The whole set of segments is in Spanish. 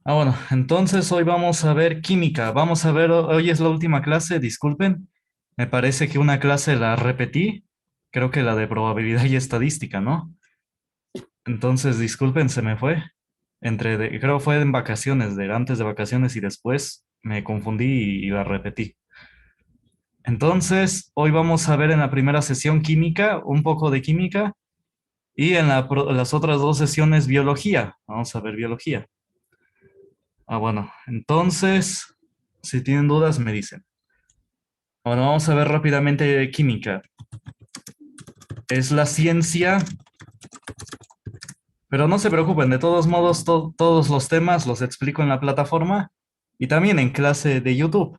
Bueno, entonces hoy vamos a ver química. Vamos a ver, hoy es la última clase, disculpen. Me parece que una clase la repetí, creo que la de probabilidad y estadística, ¿no? Entonces, disculpen, se me fue. Creo fue en vacaciones, antes de vacaciones y después me confundí y la repetí. Entonces, hoy vamos a ver en la primera sesión química, un poco de química, y en las otras dos sesiones biología. Vamos a ver biología. Bueno, entonces, si tienen dudas, me dicen. Bueno, vamos a ver rápidamente química. Es la ciencia, pero no se preocupen, de todos modos, todos los temas los explico en la plataforma y también en clase de YouTube.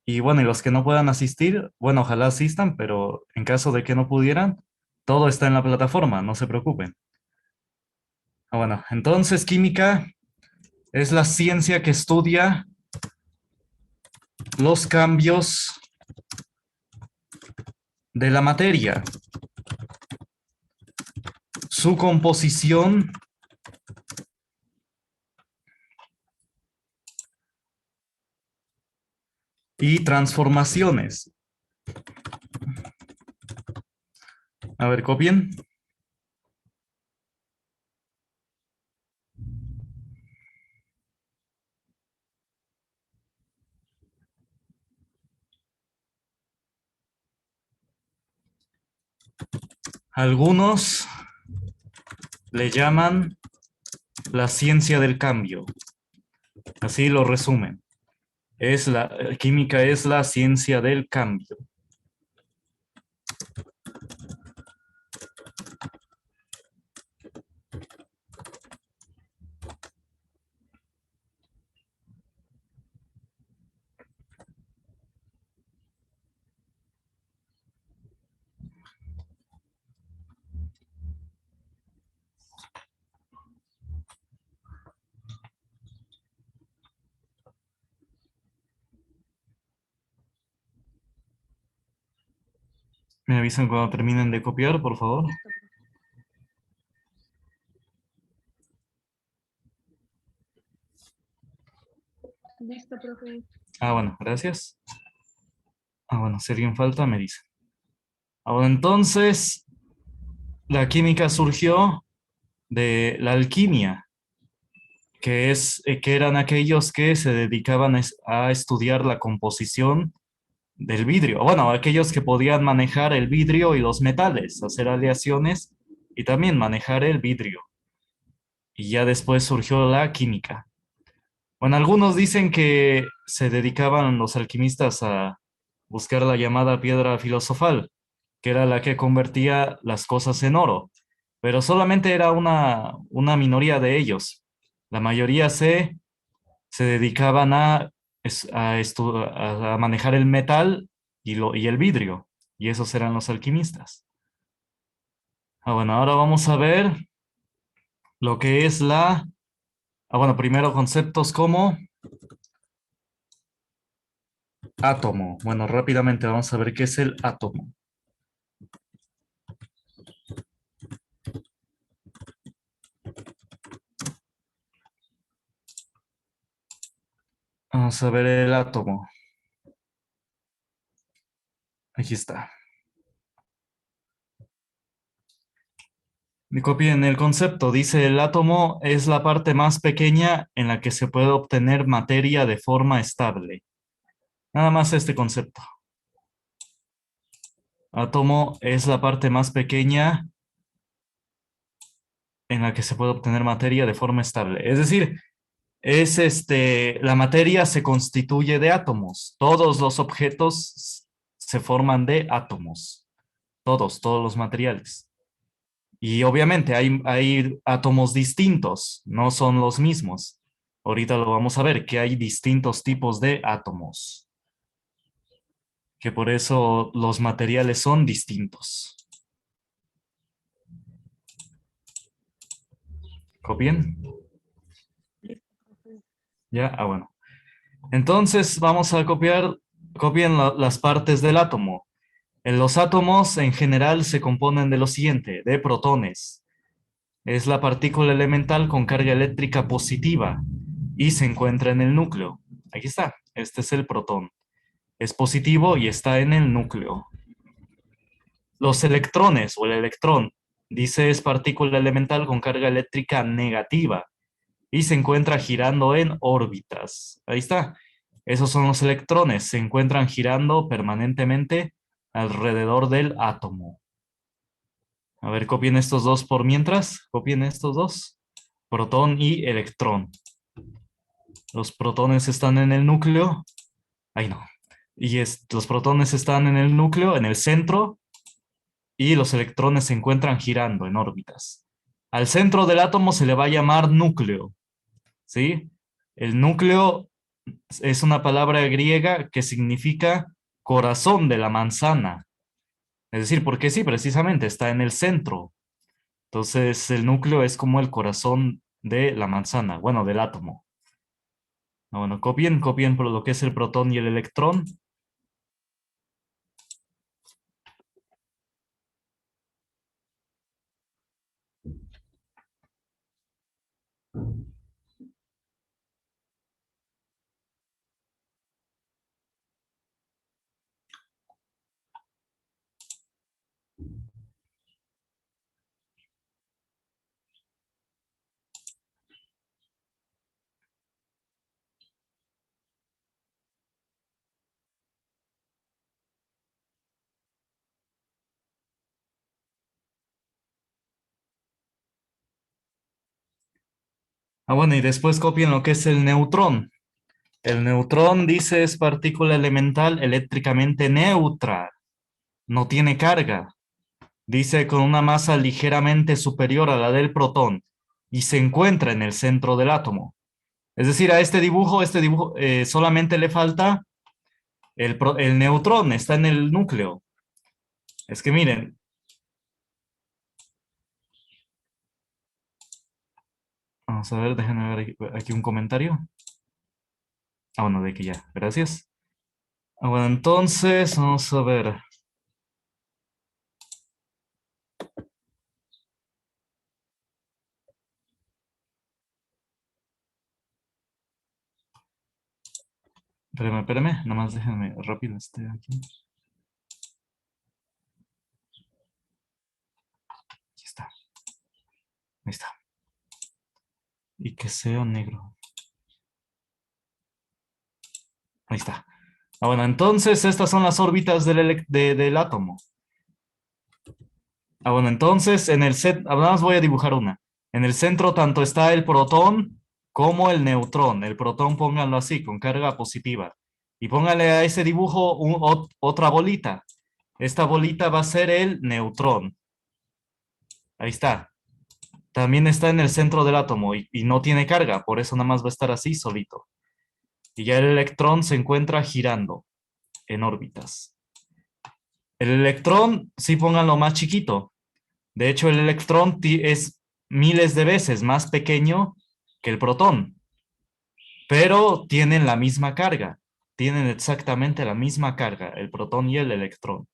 Y bueno, y los que no puedan asistir, bueno, ojalá asistan, pero en caso de que no pudieran, todo está en la plataforma, no se preocupen. Bueno, entonces química es la ciencia que estudia los cambios de la materia, su composición y transformaciones. A ver, copien. Algunos le llaman la ciencia del cambio. Así lo resumen. Química es la ciencia del cambio. Me avisan cuando terminen de copiar, por favor. Listo, profe. Bueno, gracias. Bueno, si alguien falta, me dice. Bueno, entonces, la química surgió de la alquimia, que eran aquellos que se dedicaban a estudiar la composición del vidrio. Bueno, aquellos que podían manejar el vidrio y los metales, hacer aleaciones y también manejar el vidrio. Y ya después surgió la química. Bueno, algunos dicen que se dedicaban los alquimistas a buscar la llamada piedra filosofal, que era la que convertía las cosas en oro, pero solamente era una minoría de ellos. La mayoría se dedicaban a manejar el metal y el vidrio, y esos eran los alquimistas. Bueno, ahora vamos a ver lo que es bueno, primero conceptos como átomo. Bueno, rápidamente vamos a ver qué es el átomo. Vamos a ver el átomo. Aquí está. Me copien el concepto. Dice, el átomo es la parte más pequeña en la que se puede obtener materia de forma estable. Nada más este concepto. Átomo es la parte más pequeña en la que se puede obtener materia de forma estable. Es decir, la materia se constituye de átomos. Todos los objetos se forman de átomos. Todos los materiales. Y obviamente hay átomos distintos, no son los mismos. Ahorita lo vamos a ver, que hay distintos tipos de átomos, que por eso los materiales son distintos. ¿Copien? ¿Ya? Bueno. Entonces vamos a copien las partes del átomo. En los átomos en general se componen de lo siguiente, de protones. Es la partícula elemental con carga eléctrica positiva. y se encuentra en el núcleo. Aquí está, este es el protón. Es positivo y está en el núcleo. Los electrones o el electrón, dice, es partícula elemental con carga eléctrica negativa y se encuentra girando en órbitas. Ahí está. Esos son los electrones. Se encuentran girando permanentemente alrededor del átomo. A ver, copien estos dos por mientras. Copien estos dos. Protón y electrón. Los protones están en el núcleo. Ay, no. Los protones están en el núcleo, en el centro, y los electrones se encuentran girando en órbitas. Al centro del átomo se le va a llamar núcleo, ¿sí? El núcleo es una palabra griega que significa corazón de la manzana. Es decir, porque sí, precisamente está en el centro. Entonces, el núcleo es como el corazón de la manzana, bueno, del átomo. Bueno, copien por lo que es el protón y el electrón. Bueno, y después copien lo que es el neutrón. El neutrón, dice, es partícula elemental eléctricamente neutra. No tiene carga. Dice con una masa ligeramente superior a la del protón y se encuentra en el centro del átomo. Es decir, a este dibujo solamente le falta el neutrón, está en el núcleo. Es que miren, vamos a ver, déjenme ver aquí un comentario. Bueno, de que ya, gracias. Bueno, entonces, vamos a ver. Espérame, nada más déjenme rápido aquí. Aquí está, ahí está. Y que sea negro. Ahí está. Bueno, entonces estas son las órbitas del átomo. Bueno, entonces en el set, ahora más voy a dibujar una. En el centro tanto está el protón como el neutrón. El protón pónganlo así, con carga positiva. Y pónganle a ese dibujo otra bolita. Esta bolita va a ser el neutrón. Ahí está. También está en el centro del átomo y no tiene carga, por eso nada más va a estar así solito. Y ya el electrón se encuentra girando en órbitas. El electrón, sí pónganlo más chiquito. De hecho, el electrón es miles de veces más pequeño que el protón, pero tienen la misma carga. Tienen exactamente la misma carga, el protón y el electrón.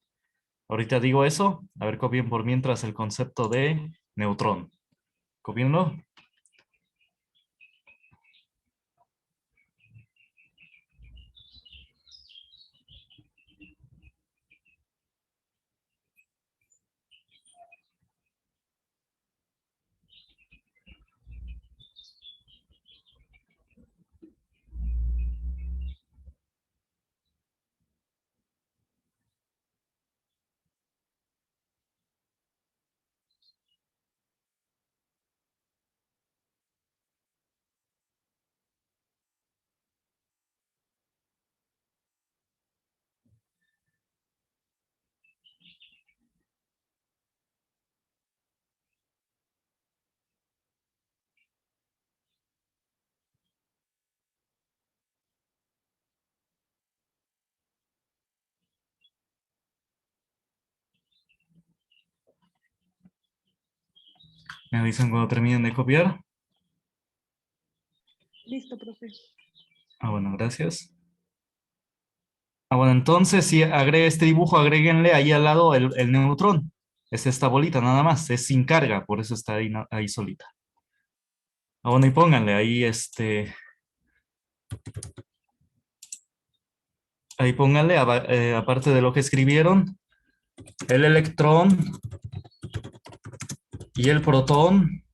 Ahorita digo eso, a ver, copien por mientras el concepto de neutrón. Copienlo. Me avisan cuando terminen de copiar. Listo, profe. Bueno, gracias. Bueno, entonces si agrega este dibujo, agréguenle ahí al lado el neutrón. Es esta bolita nada más, es sin carga, por eso está ahí, ahí solita. Bueno, y pónganle ahí Ahí póngale, aparte de lo que escribieron, el electrón y el protón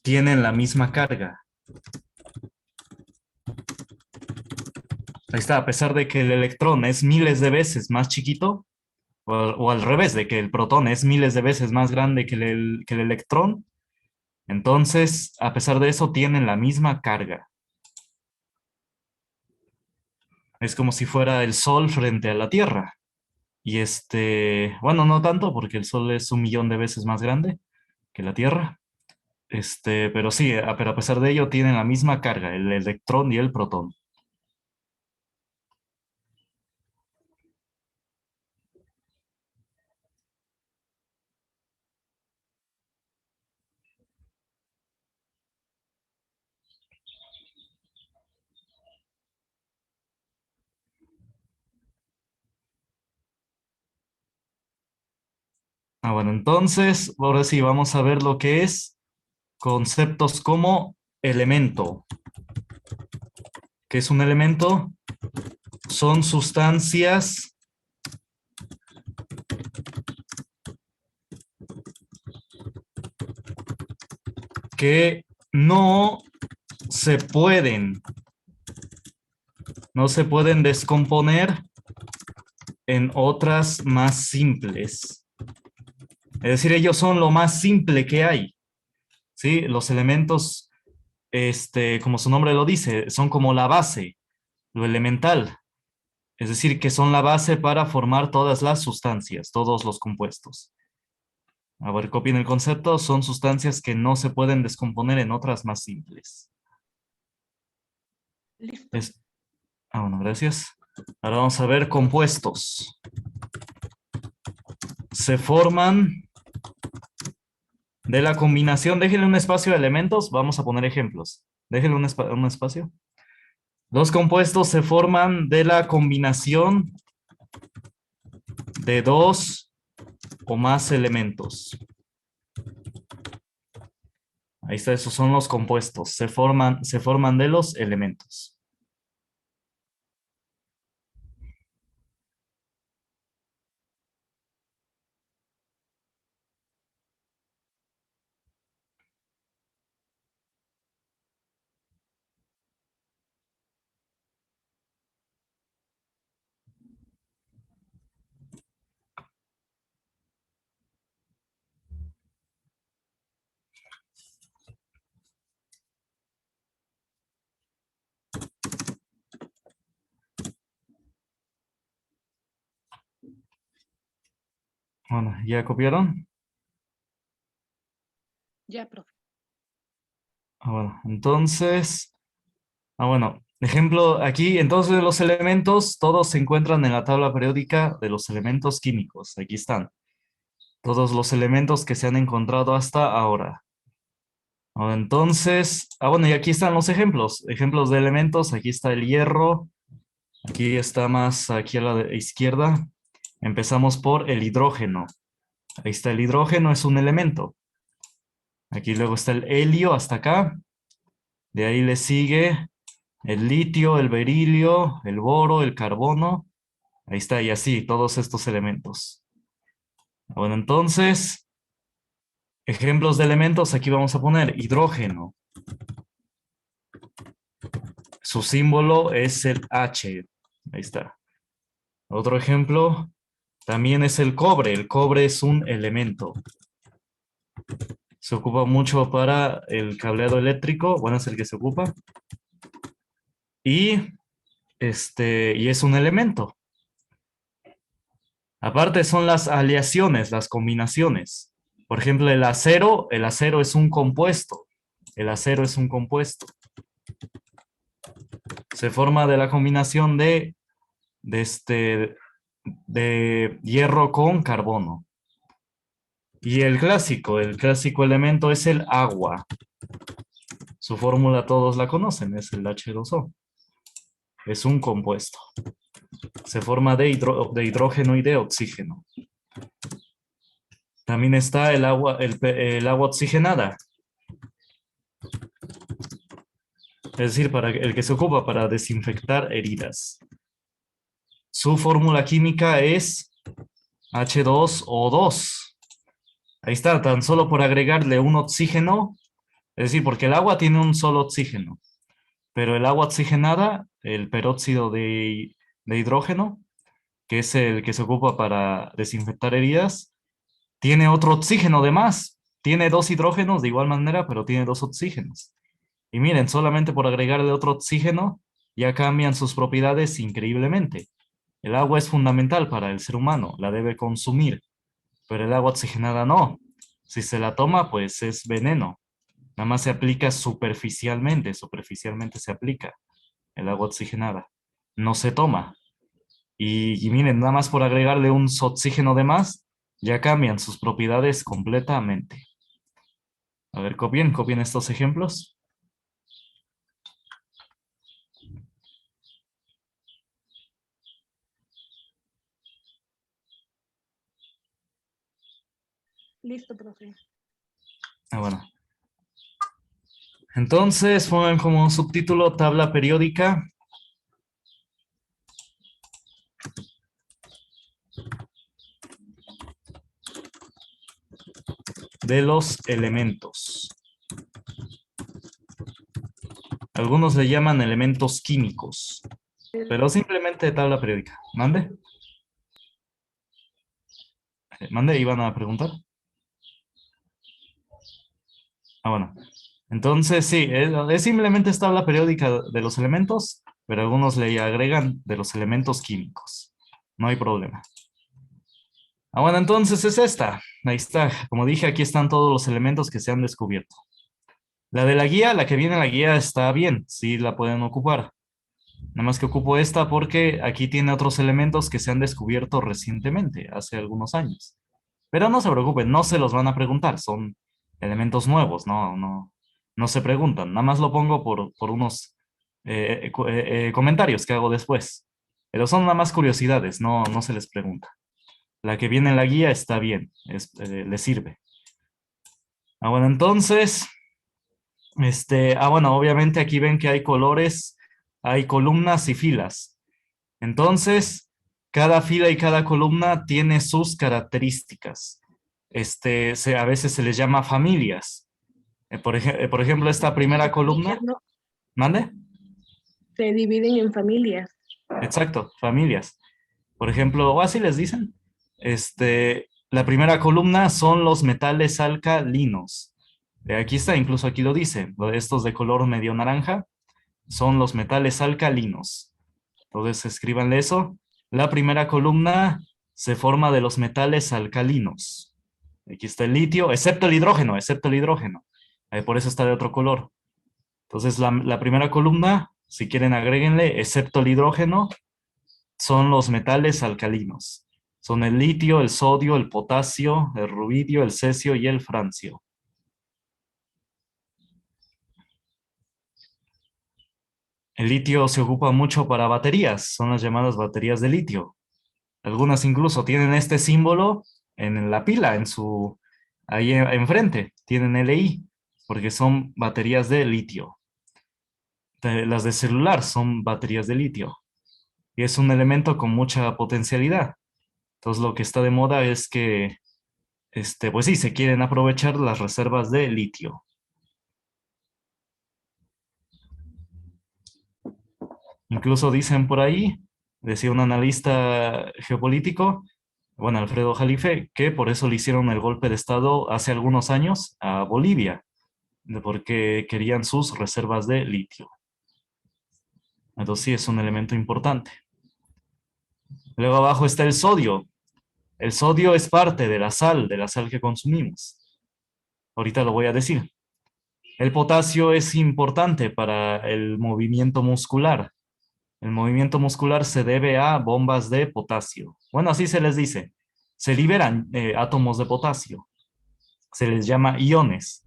tienen la misma carga. Ahí está, a pesar de que el electrón es miles de veces más chiquito, o al revés, de que el protón es miles de veces más grande que el electrón, entonces, a pesar de eso, tienen la misma carga. Es como si fuera el Sol frente a la Tierra. Y bueno, no tanto, porque el Sol es 1 millón de veces más grande que la Tierra. Pero sí, pero a pesar de ello, tienen la misma carga, el electrón y el protón. Bueno, entonces, ahora sí, vamos a ver lo que es conceptos como elemento. ¿Qué es un elemento? Son sustancias que no se pueden, no se pueden descomponer en otras más simples. Es decir, ellos son lo más simple que hay, ¿sí? Los elementos, como su nombre lo dice, son como la base, lo elemental. Es decir, que son la base para formar todas las sustancias, todos los compuestos. A ver, copien el concepto, son sustancias que no se pueden descomponer en otras más simples. Listo. Bueno, gracias. Ahora vamos a ver compuestos. Se forman de la combinación, déjenle un espacio de elementos, vamos a poner ejemplos. Déjenle un espacio. Los compuestos se forman de la combinación de dos o más elementos. Ahí está, esos son los compuestos. Se forman de los elementos. Bueno, ¿ya copiaron? Ya, profe. Bueno, entonces, bueno, ejemplo aquí, entonces los elementos, todos se encuentran en la tabla periódica de los elementos químicos. Aquí están. Todos los elementos que se han encontrado hasta ahora. Entonces, bueno, y aquí están los ejemplos. Ejemplos de elementos. Aquí está el hierro. Aquí está más aquí a la izquierda. Empezamos por el hidrógeno. Ahí está el hidrógeno, es un elemento. Aquí luego está el helio hasta acá. De ahí le sigue el litio, el berilio, el boro, el carbono. Ahí está, y así, todos estos elementos. Bueno, entonces, ejemplos de elementos, aquí vamos a poner hidrógeno. Su símbolo es el H. Ahí está. Otro ejemplo también es el cobre. El cobre es un elemento. Se ocupa mucho para el cableado eléctrico. Bueno, es el que se ocupa. Y, y es un elemento. Aparte son las aleaciones, las combinaciones. Por ejemplo, el acero es un compuesto. El acero es un compuesto. Se forma de la combinación de hierro con carbono. Y el clásico elemento es el agua. Su fórmula todos la conocen, es el H2O. Es un compuesto. Se forma de hidrógeno y de oxígeno. También está el agua oxigenada, es decir, para el que se ocupa para desinfectar heridas. Su fórmula química es H2O2. Ahí está, tan solo por agregarle un oxígeno, es decir, porque el agua tiene un solo oxígeno, pero el agua oxigenada, el peróxido de hidrógeno, que es el que se ocupa para desinfectar heridas, tiene otro oxígeno de más. Tiene dos hidrógenos de igual manera, pero tiene dos oxígenos. Y miren, solamente por agregarle otro oxígeno, ya cambian sus propiedades increíblemente. El agua es fundamental para el ser humano, la debe consumir, pero el agua oxigenada no. Si se la toma, pues es veneno. Nada más se aplica superficialmente se aplica el agua oxigenada. No se toma. Y miren, nada más por agregarle un oxígeno de más, ya cambian sus propiedades completamente. A ver, copien estos ejemplos. Listo, profe. Bueno. Entonces, pongan como subtítulo tabla periódica de los elementos. Algunos le llaman elementos químicos, pero simplemente tabla periódica. ¿Mande? ¿Mande? ¿Iban a preguntar? Bueno. Entonces, sí, es simplemente esta tabla periódica de los elementos, pero algunos le agregan de los elementos químicos. No hay problema. Bueno, entonces es esta. Ahí está. Como dije, aquí están todos los elementos que se han descubierto. La de la guía, la que viene en la guía está bien, sí la pueden ocupar. Nada más que ocupo esta porque aquí tiene otros elementos que se han descubierto recientemente, hace algunos años. Pero no se preocupen, no se los van a preguntar, son elementos nuevos, no se preguntan. Nada más lo pongo por unos comentarios que hago después. Pero son nada más curiosidades, no se les pregunta. La que viene en la guía está bien, le sirve. Bueno, entonces, bueno, obviamente aquí ven que hay colores, hay columnas y filas. Entonces, cada fila y cada columna tiene sus características. A veces se les llama familias. Por ejemplo, esta primera columna, No, ¿mande? se dividen en familias. Exacto, familias. Por ejemplo, o así les dicen. La primera columna son los metales alcalinos. Aquí está, incluso aquí lo dice. Estos de color medio naranja son los metales alcalinos. Entonces, escríbanle eso. La primera columna se forma de los metales alcalinos. Aquí está el litio, excepto el hidrógeno, excepto el hidrógeno. Por eso está de otro color. Entonces, la primera columna, si quieren agréguenle, excepto el hidrógeno, son los metales alcalinos. Son el litio, el sodio, el potasio, el rubidio, el cesio y el francio. El litio se ocupa mucho para baterías, son las llamadas baterías de litio. Algunas incluso tienen este símbolo en la pila, ahí enfrente, tienen LI, porque son baterías de litio. Las de celular son baterías de litio. Y es un elemento con mucha potencialidad. Entonces lo que está de moda es que, pues sí, se quieren aprovechar las reservas de litio. Incluso dicen por ahí, decía un analista geopolítico, bueno, Alfredo Jalife, que por eso le hicieron el golpe de estado hace algunos años a Bolivia, porque querían sus reservas de litio. Entonces sí, es un elemento importante. Luego abajo está el sodio. El sodio es parte de la sal que consumimos. Ahorita lo voy a decir. El potasio es importante para el movimiento muscular. El movimiento muscular se debe a bombas de potasio. Bueno, así se les dice. Se liberan átomos de potasio. Se les llama iones.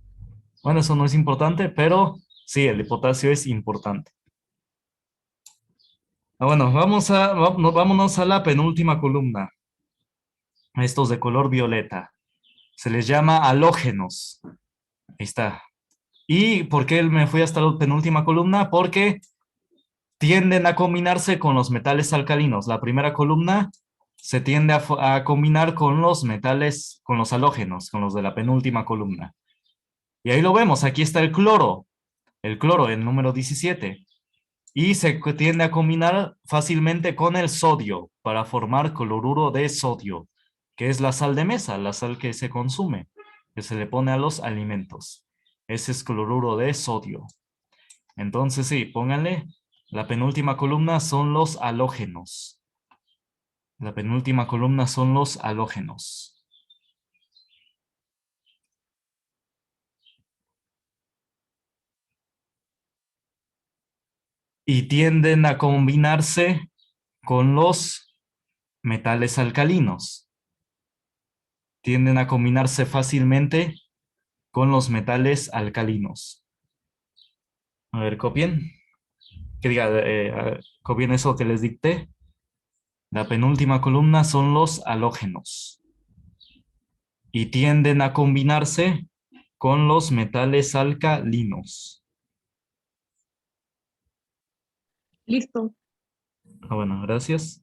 Bueno, eso no es importante, pero sí, el de potasio es importante. Bueno, vámonos a la penúltima columna. Estos de color violeta. Se les llama halógenos. Ahí está. ¿Y por qué me fui hasta la penúltima columna? Porque tienden a combinarse con los metales alcalinos. La primera columna se tiende a combinar con los metales, con los halógenos, con los de la penúltima columna. Y ahí lo vemos, aquí está el cloro, el número 17. Y se tiende a combinar fácilmente con el sodio para formar cloruro de sodio, que es la sal de mesa, la sal que se consume, que se le pone a los alimentos. Ese es cloruro de sodio. Entonces sí, pónganle, la penúltima columna son los halógenos. La penúltima columna son los halógenos. Y tienden a combinarse con los metales alcalinos. Tienden a combinarse fácilmente con los metales alcalinos. A ver, copien. Que diga, copien eso que les dicté. La penúltima columna son los halógenos. Y tienden a combinarse con los metales alcalinos. Listo. Bueno, gracias.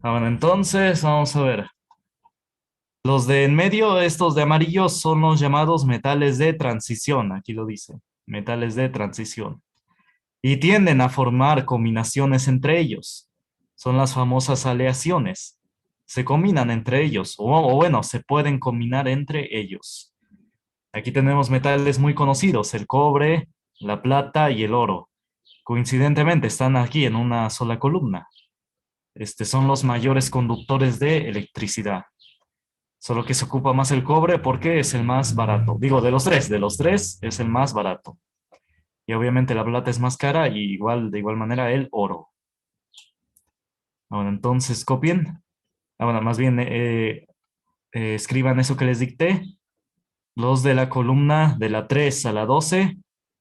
Bueno, entonces vamos a ver. Los de en medio, estos de amarillo, son los llamados metales de transición. Aquí lo dice. Metales de transición. Y tienden a formar combinaciones entre ellos. Son las famosas aleaciones. Se combinan entre ellos, o bueno, se pueden combinar entre ellos. Aquí tenemos metales muy conocidos, el cobre, la plata y el oro. Coincidentemente están aquí en una sola columna. Son los mayores conductores de electricidad. Solo que se ocupa más el cobre porque es el más barato. Digo, de los tres es el más barato. Y obviamente la plata es más cara y de igual manera el oro. Bueno, entonces copien. Bueno, más bien escriban eso que les dicté. Los de la columna de la 3 a la 12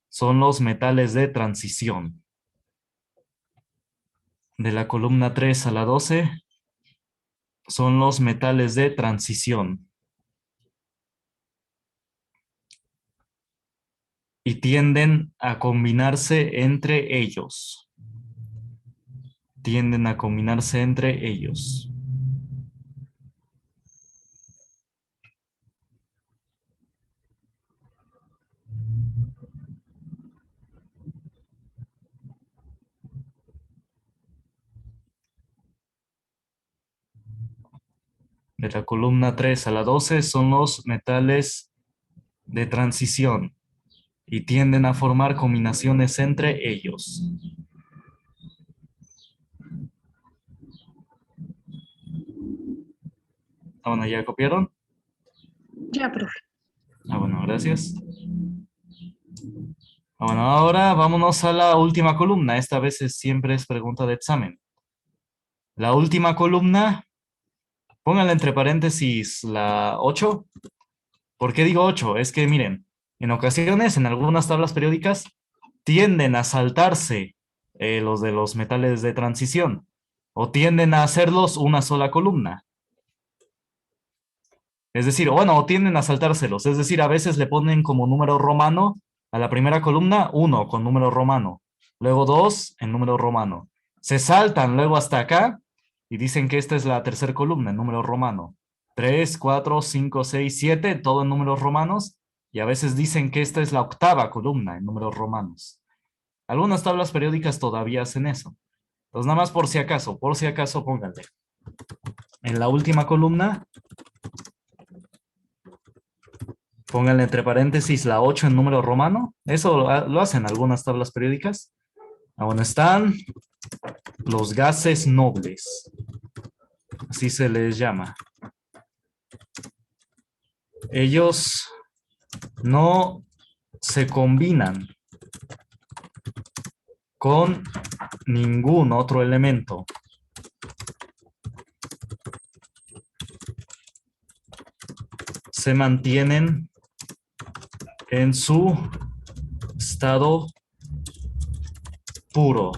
son los metales de transición. De la columna 3 a la 12 son los metales de transición. Y tienden a combinarse entre ellos. Tienden a combinarse entre ellos. De la columna 3 a la 12 son los metales de transición y tienden a formar combinaciones entre ellos. Bueno, ¿ya copiaron? Ya, profe. Bueno, gracias. Bueno, ahora vámonos a la última columna. Esta vez siempre es pregunta de examen. La última columna, pónganle entre paréntesis la 8. ¿Por qué digo 8? Es que miren, en ocasiones, en algunas tablas periódicas, tienden a saltarse los de los metales de transición o tienden a hacerlos una sola columna. Es decir, bueno, o tienden a saltárselos. Es decir, a veces le ponen como número romano a la primera columna 1 con número romano, luego 2 en número romano. Se saltan luego hasta acá y dicen que esta es la tercera columna en número romano. 3, 4, 5, 6, 7, todo en números romanos. Y a veces dicen que esta es la octava columna en números romanos. Algunas tablas periódicas todavía hacen eso. Entonces, nada más por si acaso, pónganle. En la última columna, pónganle entre paréntesis la 8 en número romano. Eso lo hacen algunas tablas periódicas. Aún están los gases nobles. Así se les llama. Ellos no se combinan con ningún otro elemento. Se mantienen en su estado puro.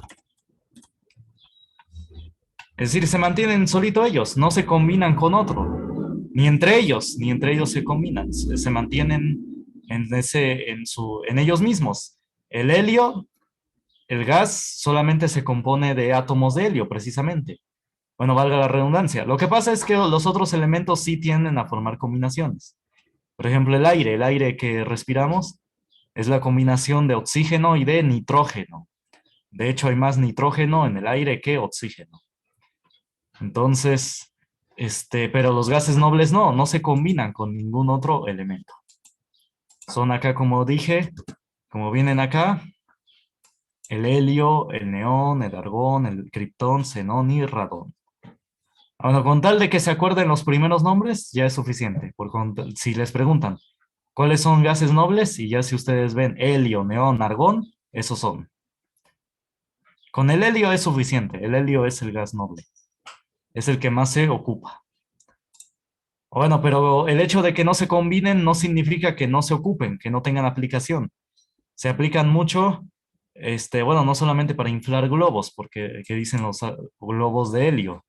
Es decir, se mantienen solito ellos, no se combinan con otro. ni entre ellos se combinan, se mantienen en ellos mismos. El helio, el gas, solamente se compone de átomos de helio, precisamente. Bueno, valga la redundancia. Lo que pasa es que los otros elementos sí tienden a formar combinaciones. Por ejemplo, el aire que respiramos es la combinación de oxígeno y de nitrógeno. De hecho, hay más nitrógeno en el aire que oxígeno. Entonces, pero los gases nobles no se combinan con ningún otro elemento. Son acá, como dije, como vienen acá, el helio, el neón, el argón, el criptón, xenón y radón. Bueno, con tal de que se acuerden los primeros nombres, ya es suficiente. Si les preguntan cuáles son gases nobles, y ya si ustedes ven helio, neón, argón, esos son. Con el helio es suficiente. El helio es el gas noble. Es el que más se ocupa. Bueno, pero el hecho de que no se combinen no significa que no se ocupen, que no tengan aplicación. Se aplican mucho, bueno, no solamente para inflar globos, porque que dicen los globos de helio,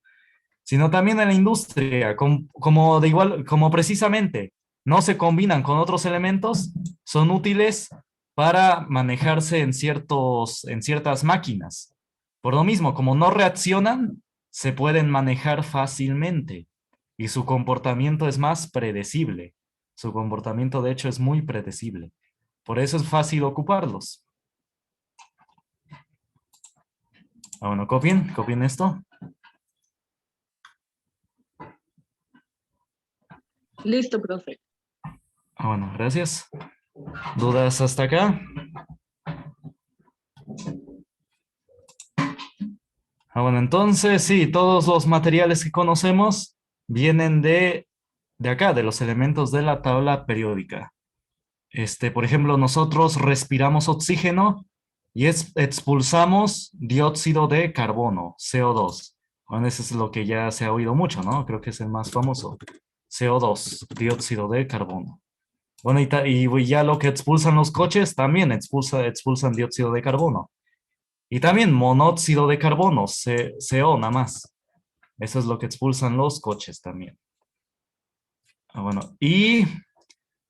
sino también en la industria, como de igual, como precisamente no se combinan con otros elementos, son útiles para manejarse en ciertas máquinas. Por lo mismo, como no reaccionan, se pueden manejar fácilmente y su comportamiento es más predecible. Su comportamiento, de hecho, es muy predecible. Por eso es fácil ocuparlos. Bueno, copien esto. Listo, profe. Bueno, gracias. ¿Dudas hasta acá? Bueno, entonces sí, todos los materiales que conocemos vienen de acá, de los elementos de la tabla periódica. Por ejemplo, nosotros respiramos oxígeno y expulsamos dióxido de carbono, CO2. Bueno, eso es lo que ya se ha oído mucho, ¿no? Creo que es el más famoso. CO2, dióxido de carbono. Bueno, y ya lo que expulsan los coches también expulsan dióxido de carbono. Y también monóxido de carbono, CO nada más. Eso es lo que expulsan los coches también. Bueno,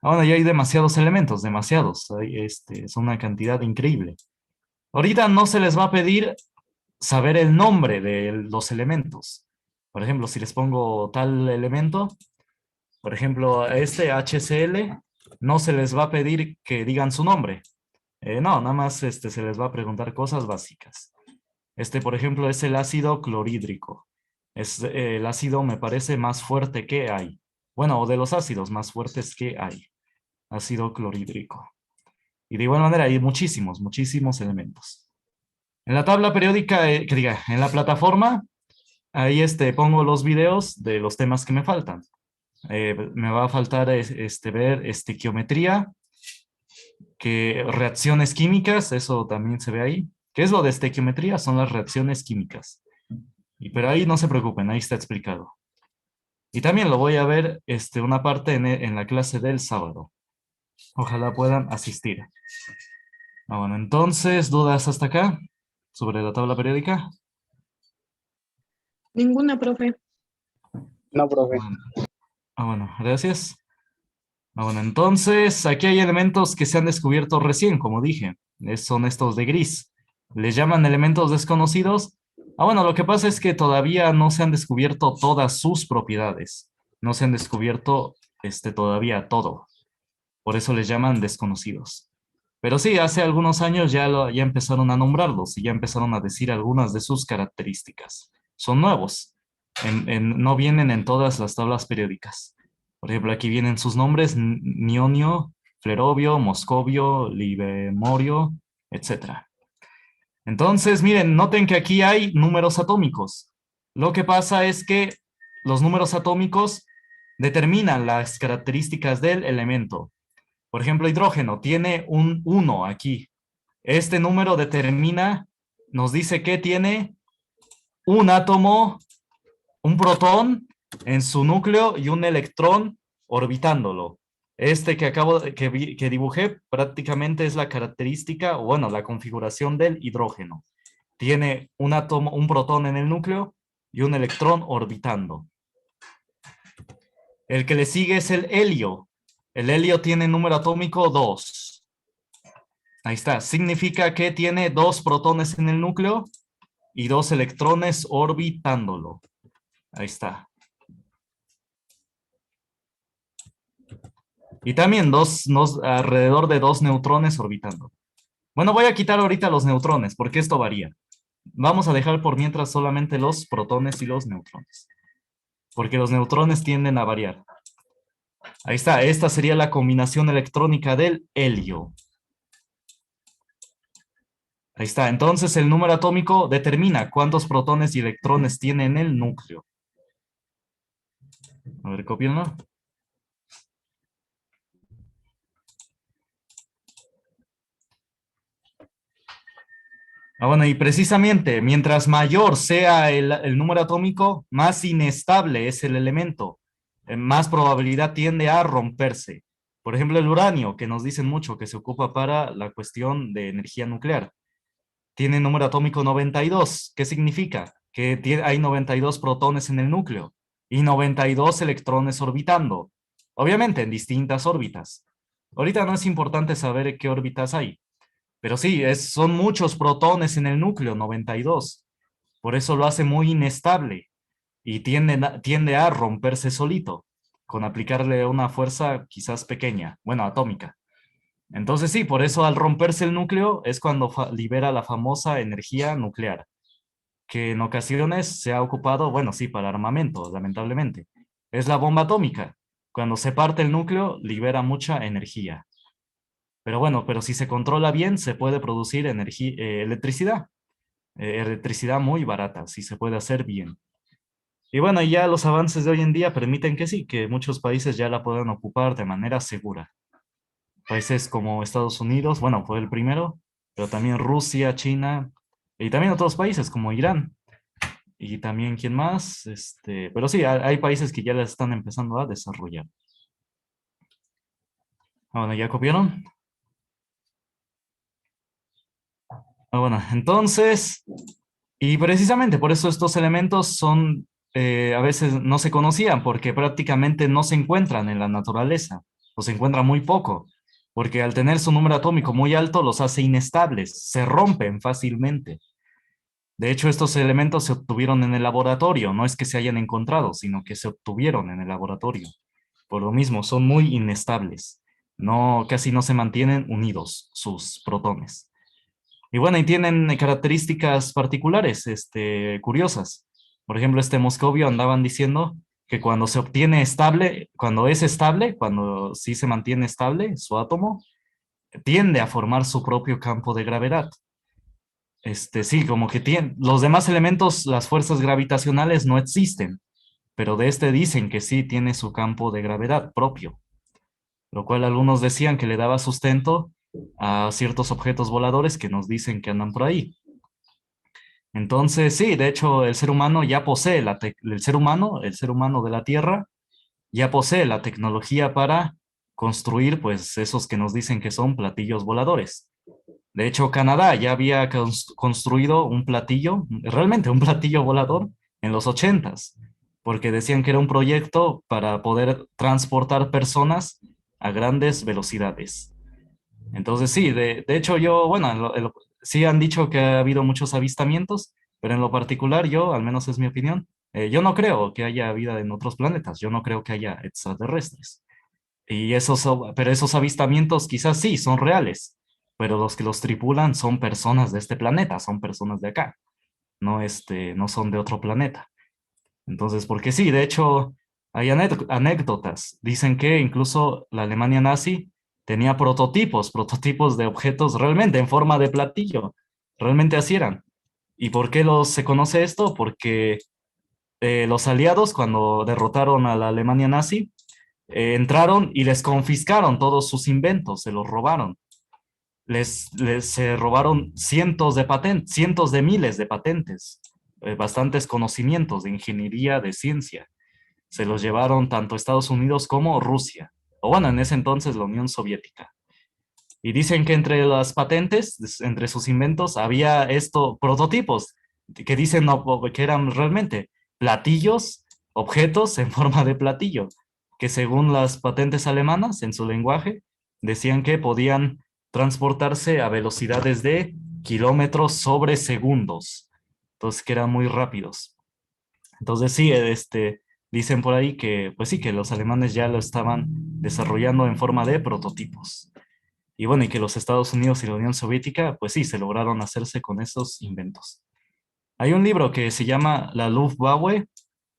bueno, ya hay demasiados elementos, demasiados. Es una cantidad increíble. Ahorita no se les va a pedir saber el nombre de los elementos. Por ejemplo, si les pongo tal elemento, por ejemplo, a este HCl, no se les va a pedir que digan su nombre. No, nada más se les va a preguntar cosas básicas. Por ejemplo, es el ácido clorhídrico. Es el ácido, me parece, más fuerte que hay. Bueno, o de los ácidos más fuertes que hay. Ácido clorhídrico. Y de igual manera hay muchísimos elementos. En la tabla periódica, que diga, en la plataforma, ahí pongo los videos de los temas que me faltan. Me va a faltar ver estequiometría, que reacciones químicas, eso también se ve ahí. ¿Qué es lo de estequiometría? Son las reacciones químicas. Pero ahí no se preocupen, ahí está explicado. Y también lo voy a ver una parte en la clase del sábado. Ojalá puedan asistir. Bueno, entonces, ¿dudas hasta acá sobre la tabla periódica? Ninguna, profe. No, profe. Bueno, bueno, gracias. Bueno, entonces, aquí hay elementos que se han descubierto recién, como dije. Son estos de gris. Les llaman elementos desconocidos. Bueno, lo que pasa es que todavía no se han descubierto todas sus propiedades. No se han descubierto todavía todo. Por eso les llaman desconocidos. Pero sí, hace algunos años ya empezaron a nombrarlos y ya empezaron a decir algunas de sus características. Son nuevos. No vienen en todas las tablas periódicas. Por ejemplo, aquí vienen sus nombres: nionio, flerovio, moscovio, libemorio, etc. Entonces, miren, noten que aquí hay números atómicos. Lo que pasa es que los números atómicos determinan las características del elemento. Por ejemplo, hidrógeno tiene un 1 aquí. Este número nos dice que tiene un átomo, un protón en su núcleo y un electrón orbitándolo. Que dibujé prácticamente es la característica, o bueno, la configuración del hidrógeno. Tiene un átomo, un protón en el núcleo y un electrón orbitando. El que le sigue es el helio. El helio tiene número atómico 2. Ahí está. Significa que tiene 2 protones en el núcleo y 2 electrones orbitándolo. Ahí está. Y también alrededor de 2 neutrones orbitando. Bueno, voy a quitar ahorita los neutrones porque esto varía. Vamos a dejar por mientras solamente los protones y los neutrones. Porque los neutrones tienden a variar. Ahí está, esta sería la combinación electrónica del helio. Ahí está, entonces el número atómico determina cuántos protones y electrones tiene en el núcleo. A ver, cópienlo. Bueno, y precisamente, mientras mayor sea el número atómico, más inestable es el elemento. Más probabilidad tiende a romperse. Por ejemplo, el uranio, que nos dicen mucho que se ocupa para la cuestión de energía nuclear. Tiene número atómico 92. ¿Qué significa? Que hay 92 protones en el núcleo y 92 electrones orbitando. Obviamente en distintas órbitas. Ahorita no es importante saber qué órbitas hay, pero sí, son muchos protones en el núcleo, 92. Por eso lo hace muy inestable y tiende a romperse solito, con aplicarle una fuerza quizás pequeña, bueno, atómica. Entonces sí, por eso al romperse el núcleo es cuando libera la famosa energía nuclear, que en ocasiones se ha ocupado, bueno, sí, para armamento, lamentablemente. Es la bomba atómica. Cuando se parte el núcleo, libera mucha energía. Pero bueno, pero si se controla bien, se puede producir electricidad. Electricidad muy barata, si se puede hacer bien. Y bueno, ya los avances de hoy en día permiten que sí, que muchos países ya la puedan ocupar de manera segura. Países como Estados Unidos, bueno, fue el primero, pero también Rusia, China, y también otros países como Irán. Y también, ¿quién más? Pero sí, hay países que ya la están empezando a desarrollar. Bueno, ¿ya copiaron? Bueno, entonces, y precisamente por eso estos elementos son, a veces no se conocían, porque prácticamente no se encuentran en la naturaleza, o se encuentran muy poco, porque al tener su número atómico muy alto los hace inestables, se rompen fácilmente. De hecho, estos elementos se obtuvieron en el laboratorio, no es que se hayan encontrado, sino que se obtuvieron en el laboratorio. Por lo mismo, son muy inestables. No, casi no se mantienen unidos sus protones. Y bueno, y tienen características particulares, curiosas. Por ejemplo, este Moscovio andaban diciendo que cuando se obtiene estable, cuando es estable, cuando sí se mantiene estable su átomo, tiende a formar su propio campo de gravedad. Sí, como que los demás elementos, las fuerzas gravitacionales no existen, pero de este dicen que sí tiene su campo de gravedad propio, lo cual algunos decían que le daba sustento a ciertos objetos voladores que nos dicen que andan por ahí. Entonces, sí, de hecho, el ser humano ya posee el ser humano de la Tierra, ya posee la tecnología para construir, pues, esos que nos dicen que son platillos voladores. De hecho, Canadá ya había construido un platillo, realmente un platillo volador, en los 80s, porque decían que era un proyecto para poder transportar personas a grandes velocidades. Entonces, sí, de hecho yo, bueno, sí han dicho que ha habido muchos avistamientos, pero en lo particular yo, al menos es mi opinión, yo no creo que haya vida en otros planetas, yo no creo que haya extraterrestres. Pero esos avistamientos quizás sí son reales, pero los que los tripulan son personas de este planeta, son personas de acá, no, no son de otro planeta. Entonces, porque sí, de hecho, hay anécdotas. Dicen que incluso la Alemania nazi tenía prototipos de objetos realmente en forma de platillo. Realmente así eran. ¿Y por qué se conoce esto? Porque los aliados, cuando derrotaron a la Alemania nazi, entraron y les confiscaron todos sus inventos, se los robaron. Se robaron cientos de miles de patentes, bastantes conocimientos de ingeniería, de ciencia. Se los llevaron tanto Estados Unidos como Rusia, o bueno, en ese entonces la Unión Soviética. Y dicen que entre las patentes, entre sus inventos, había prototipos que dicen que eran realmente platillos, objetos en forma de platillo. que según las patentes alemanas, en su lenguaje, decían que podían transportarse a velocidades de kilómetros sobre segundos. Entonces, que eran muy rápidos. Entonces, sí, dicen por ahí que, pues sí, que los alemanes ya lo estaban desarrollando en forma de prototipos. Y bueno, y que los Estados Unidos y la Unión Soviética, pues sí, se lograron hacerse con esos inventos. Hay un libro que se llama La Luftwaffe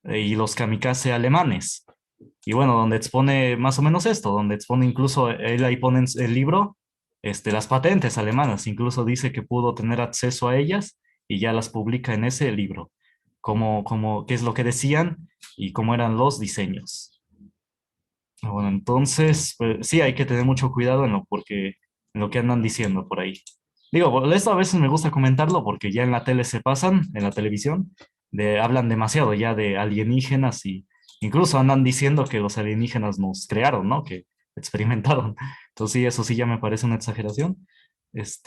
y los kamikaze alemanes. Y bueno, donde expone más o menos esto, donde expone incluso, él ahí pone en el libro las patentes alemanas, incluso dice que pudo tener acceso a ellas y ya las publica en ese libro, qué es lo que decían y cómo eran los diseños. Bueno, entonces, pues, sí, hay que tener mucho cuidado en lo que andan diciendo por ahí. Digo, bueno, esto a veces me gusta comentarlo porque ya en la tele se pasan, en la televisión, hablan demasiado ya de alienígenas y incluso andan diciendo que los alienígenas nos crearon, ¿no? Que experimentaron. Entonces, sí, eso sí ya me parece una exageración.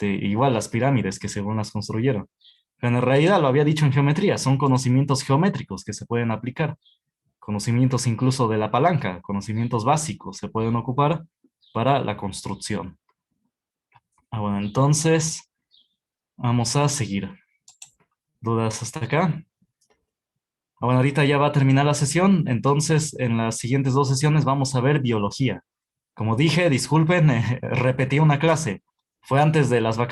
Igual las pirámides que según las construyeron. Pero en realidad lo había dicho en geometría, son conocimientos geométricos que se pueden aplicar, conocimientos incluso de la palanca, conocimientos básicos se pueden ocupar para la construcción. Bueno, entonces vamos a seguir. ¿Dudas hasta acá? Bueno, ahorita ya va a terminar la sesión, entonces en las siguientes 2 sesiones vamos a ver biología. Como dije, disculpen, repetí una clase. Fue antes de las vacaciones.